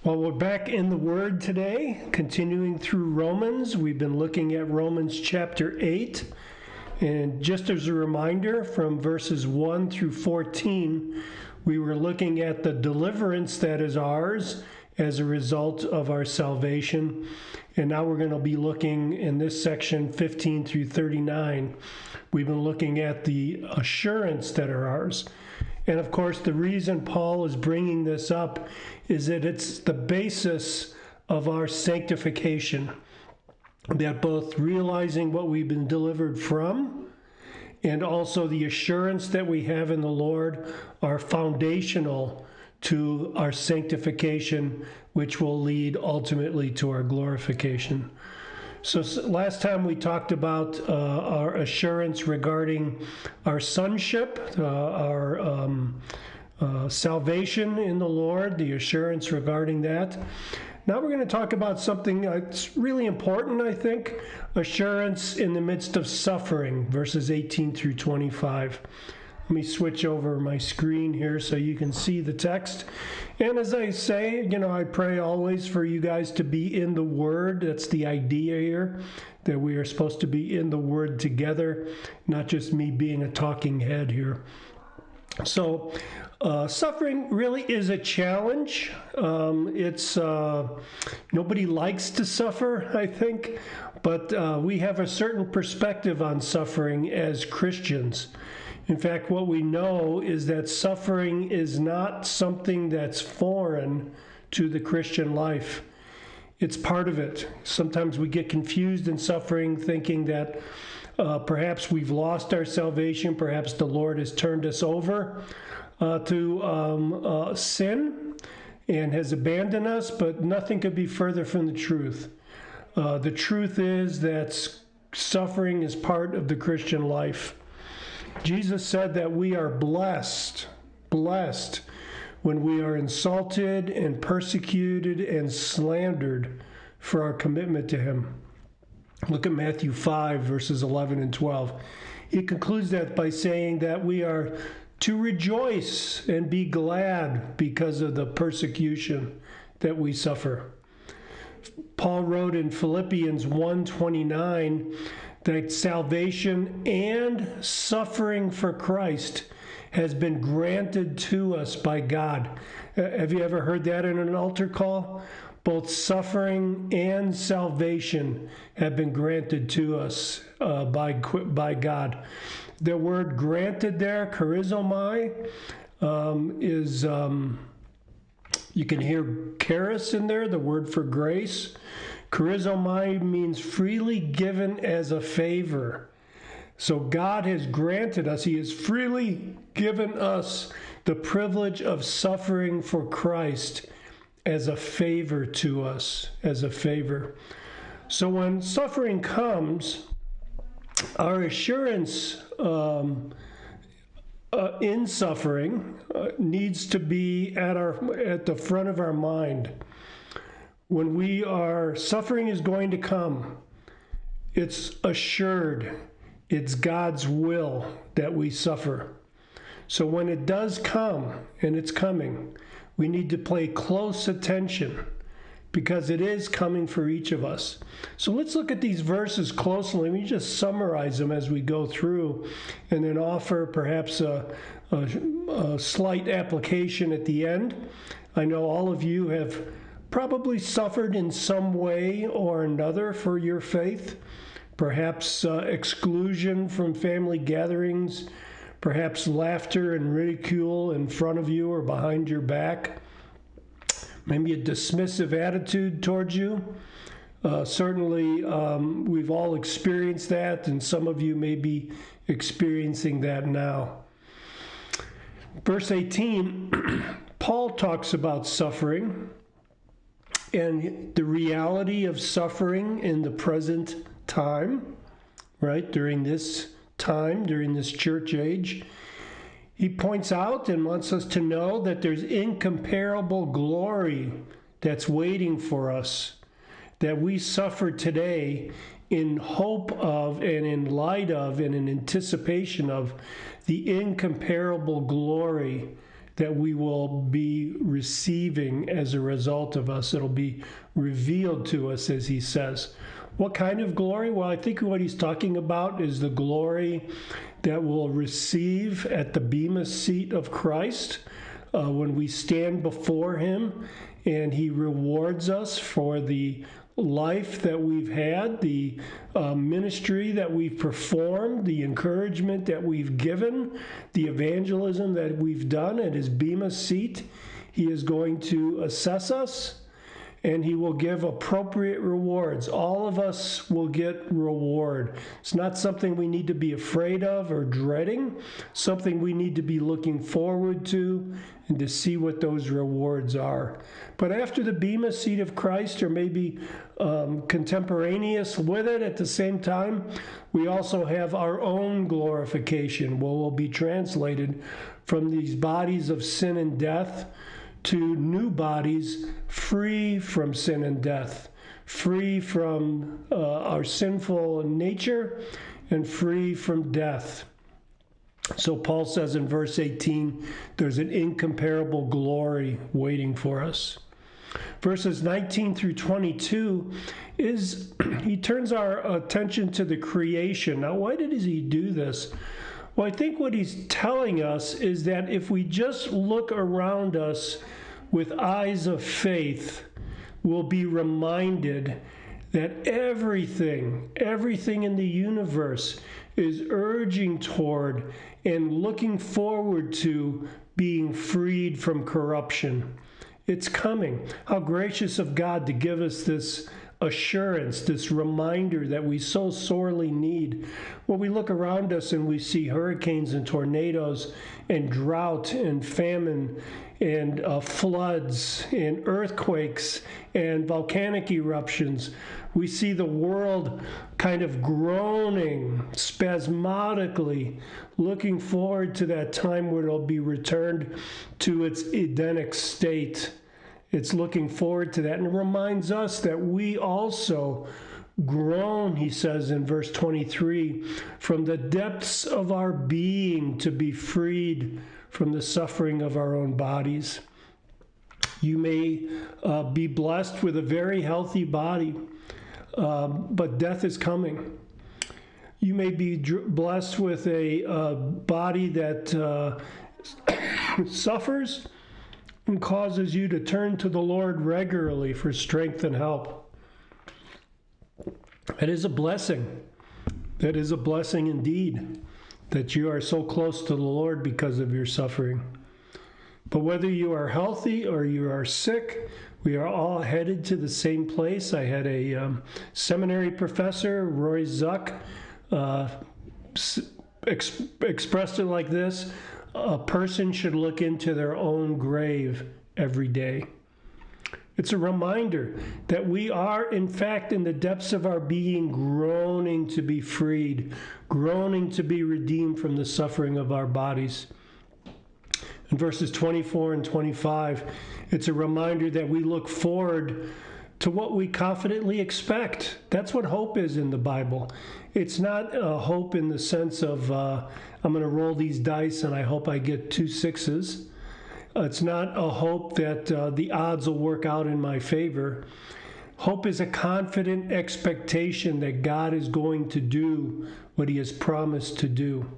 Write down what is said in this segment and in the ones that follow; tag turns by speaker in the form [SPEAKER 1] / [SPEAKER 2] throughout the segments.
[SPEAKER 1] Well, we're back in the Word today, continuing through Romans. We've been looking at Romans chapter 8. And just as a reminder, from verses 1 through 14, we were looking at the deliverance that is ours as a result of our salvation. And now we're going to be looking in this section 15 through 39. We've been looking at the assurance that are ours. And of course, the reason Paul is bringing this up is that it's the basis of our sanctification. That both realizing what we've been delivered from and also the assurance that we have in the Lord are foundational to our sanctification, which will lead ultimately to our glorification. So last time we talked about our assurance regarding our sonship, our salvation in the Lord, the assurance regarding that. Now we're going to talk about something that's really important, I think, assurance in the midst of suffering, verses 18 through 25. Let me switch over my screen here so you can see the text. And as I say, I pray always for you guys to be in the Word. That's the idea here, that we are supposed to be in the Word together, not just me being a talking head here. So suffering really is a challenge. It's nobody likes to suffer, I think, but we have a certain perspective on suffering as Christians. In fact, what we know is that suffering is not something that's foreign to the Christian life. It's part of it. Sometimes we get confused in suffering, thinking that perhaps we've lost our salvation, perhaps the Lord has turned us over to sin and has abandoned us, but nothing could be further from the truth. The truth is that suffering is part of the Christian life. Jesus said that we are blessed when we are insulted and persecuted and slandered for our commitment to Him. Look at Matthew 5, verses 11 and 12. He concludes that by saying that we are to rejoice and be glad because of the persecution that we suffer. Paul wrote in Philippians 1:29 that salvation and suffering for Christ has been granted to us by God. Have you ever heard that in an altar call? Both suffering and salvation have been granted to us by God. The word granted there, charizomai, is, you can hear charis in there, the word for grace. Charizomai means freely given as a favor. So God has granted us, He has freely given us the privilege of suffering for Christ as a favor to us, as a favor. So when suffering comes, our assurance in suffering needs to be at the front of our mind. When suffering is going to come, it's assured, it's God's will that we suffer. So when it does come, and it's coming, we need to pay close attention because it is coming for each of us. So let's look at these verses closely. Let me just summarize them as we go through and then offer perhaps a slight application at the end. I know all of you have probably suffered in some way or another for your faith. Perhaps exclusion from family gatherings, perhaps laughter and ridicule in front of you or behind your back, maybe a dismissive attitude towards you. Certainly, we've all experienced that, and some of you may be experiencing that now. Verse 18, Paul talks about suffering and the reality of suffering in the present time, right, during this time, during this church age. He points out and wants us to know that there's incomparable glory that's waiting for us, that we suffer today in hope of and in light of and in anticipation of the incomparable glory that we will be receiving as a result of us. It'll be revealed to us, as he says. What kind of glory? Well, I think what he's talking about is the glory that we'll receive at the bema seat of Christ when we stand before him and he rewards us for the life that we've had, the ministry that we've performed, the encouragement that we've given, the evangelism that we've done at his bema seat. He is going to assess us, and he will give appropriate rewards. All of us will get reward. It's not something we need to be afraid of or dreading, something we need to be looking forward to and to see what those rewards are. But after the bema seat of Christ, or maybe contemporaneous with it at the same time, we also have our own glorification, where we'll be translated from these bodies of sin and death to new bodies free from sin and death, free from our sinful nature, and free from death. So Paul says in verse 18, there's an incomparable glory waiting for us. Verses 19 through 22 he turns our attention to the creation. Now, why does he do this? Well, I think what he's telling us is that if we just look around us with eyes of faith, we'll be reminded that everything in the universe is urging toward and looking forward to being freed from corruption. It's coming. How gracious of God to give us this assurance, this reminder that we so sorely need. When we look around us and we see hurricanes and tornadoes and drought and famine and floods and earthquakes and volcanic eruptions, we see the world kind of groaning spasmodically, looking forward to that time where it'll be returned to its Edenic state. It's looking forward to that, and it reminds us that we also groan, he says in verse 23, from the depths of our being to be freed from the suffering of our own bodies. You may be blessed with a very healthy body, but death is coming. You may be blessed with a body that suffers and causes you to turn to the Lord regularly for strength and help. That is a blessing. That is a blessing indeed, that you are so close to the Lord because of your suffering. But whether you are healthy or you are sick, we are all headed to the same place. I had a seminary professor, Roy Zuck, expressed it like this: a person should look into their own grave every day. It's a reminder that we are, in fact, in the depths of our being, groaning to be freed, groaning to be redeemed from the suffering of our bodies. In verses 24 and 25, it's a reminder that we look forward to what we confidently expect. That's what hope is in the Bible. It's not a hope in the sense of, I'm going to roll these dice and I hope I get 2 6s. It's not a hope that the odds will work out in my favor. Hope is a confident expectation that God is going to do what he has promised to do.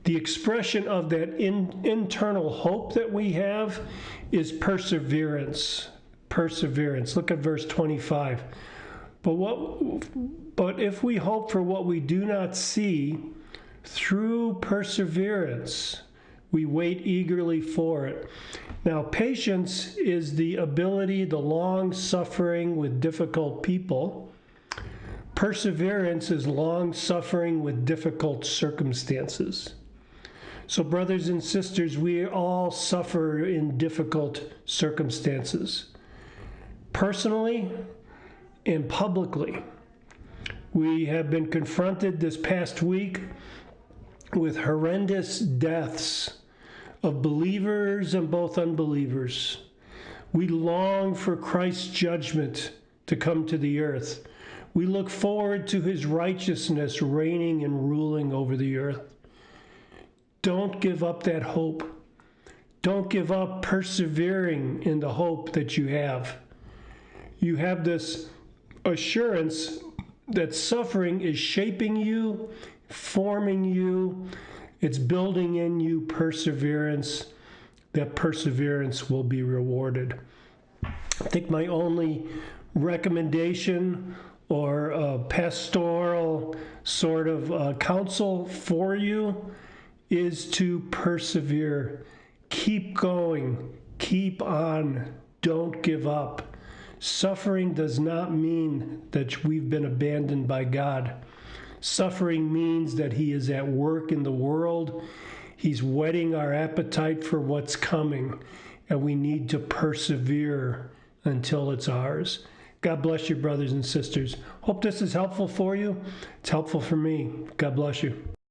[SPEAKER 1] The expression of that internal hope that we have is perseverance. Perseverance. Look at verse 25. But if we hope for what we do not see, through perseverance, we wait eagerly for it. Now, patience is the ability, the long suffering with difficult people. Perseverance is long suffering with difficult circumstances. So, brothers and sisters, we all suffer in difficult circumstances, personally and publicly. We have been confronted this past week with horrendous deaths of believers and both unbelievers. We long for Christ's judgment to come to the earth. We look forward to his righteousness reigning and ruling over the earth. Don't give up that hope. Don't give up persevering in the hope that you have. You have this assurance that suffering is shaping you, forming you. It's building in you perseverance. That perseverance will be rewarded. I think my only recommendation or pastoral sort of counsel for you is to persevere. Keep going. Keep on. Don't give up. Suffering does not mean that we've been abandoned by God. Suffering means that He is at work in the world. He's whetting our appetite for what's coming, and we need to persevere until it's ours. God bless you, brothers and sisters. Hope this is helpful for you. It's helpful for me. God bless you.